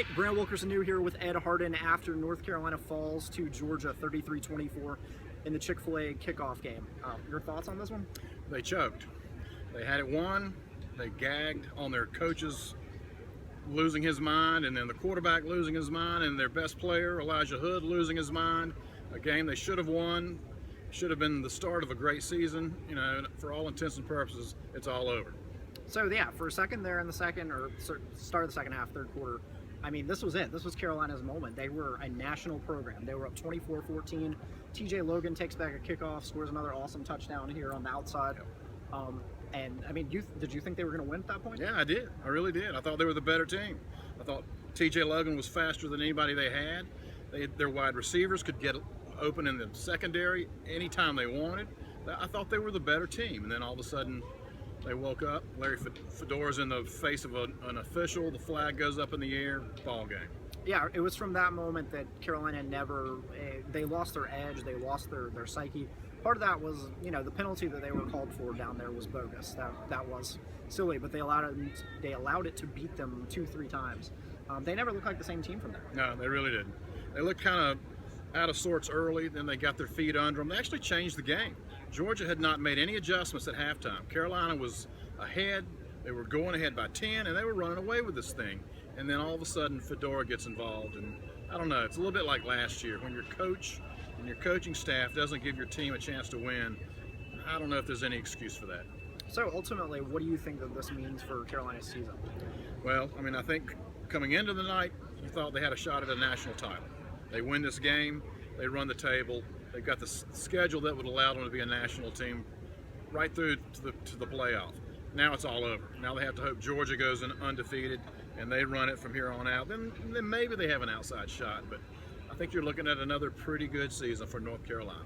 right, Brant Wilkerson-New here with Ed Hardin after North Carolina falls to Georgia 33-24 in the Chick-fil-A kickoff game. Your thoughts on this one? They choked. They had it won. They gagged on their coaches losing his mind, and then the quarterback losing his mind, and their best player, Elijah Hood, losing his mind. A game they should have won. Should have been the start of a great season. You know, for all intents and purposes, it's all over. So yeah, for a second there in the second, or start of the second half, third quarter, I mean, this was it. This was Carolina's moment. They were a national program. They were up 24-14. TJ Logan takes back a kickoff, scores another awesome touchdown here on the outside. And I mean, did you think they were going to win at that point? Yeah, I did. I really did. I thought they were the better team. I thought TJ Logan was faster than anybody they had. Their wide receivers could get open in the secondary anytime they wanted. I thought they were the better team. And then all of a sudden, they woke up. Larry Fedora's in the face of an official. The flag goes up in the air. Ball game. Yeah, it was from that moment that Carolina they lost their edge. They lost their psyche. Part of that was, you know, the penalty that they were called for down there was bogus. That was silly, but they allowed it to beat them 2-3 times. They never looked like the same team from there. No, they really didn't. They looked kind of out of sorts early, then they got their feet under them. They actually changed the game. Georgia had not made any adjustments at halftime. Carolina was ahead. They were going ahead by 10, and they were running away with this thing. And then all of a sudden, Fedora gets involved, and I don't know. It's a little bit like last year when your coach and your coaching staff doesn't give your team a chance to win. I don't know if there's any excuse for that. So ultimately, what do you think that this means for Carolina's season? Well, I mean, I think coming into the night, you thought they had a shot at a national title. They win this game, they run the table, they've got the schedule that would allow them to be a national team right through to the playoff. Now it's all over. Now they have to hope Georgia goes in undefeated and they run it from here on out. Then maybe they have an outside shot, but I think you're looking at another pretty good season for North Carolina.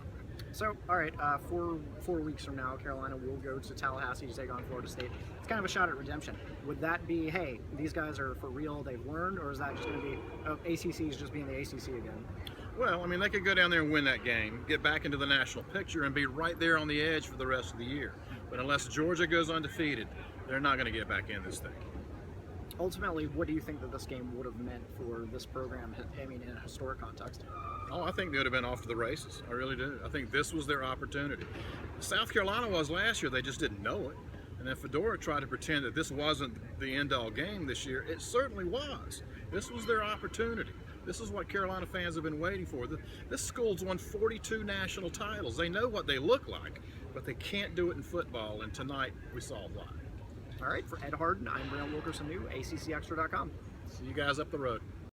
So, all right, 4 weeks from now, Carolina will go to Tallahassee to take on Florida State. It's kind of a shot at redemption. Would that be, hey, these guys are for real, they've learned, or is that just going to be, ACC is just being the ACC again? Well, I mean, they could go down there and win that game, get back into the national picture, and be right there on the edge for the rest of the year. But unless Georgia goes undefeated, they're not going to get back in this thing. Ultimately, what do you think that this game would have meant for this program, I mean, in a historic context? Oh, I think they would have been off to the races. I really do. I think this was their opportunity. South Carolina was last year. They just didn't know it. And then Fedora tried to pretend that this wasn't the end-all game this year. It certainly was. This was their opportunity. This is what Carolina fans have been waiting for. This school's won 42 national titles. They know what they look like, but they can't do it in football. And tonight, we saw why. All right, for Ed Hardin, I'm Brant Wilkerson-New, ACCXtra.com. See you guys up the road.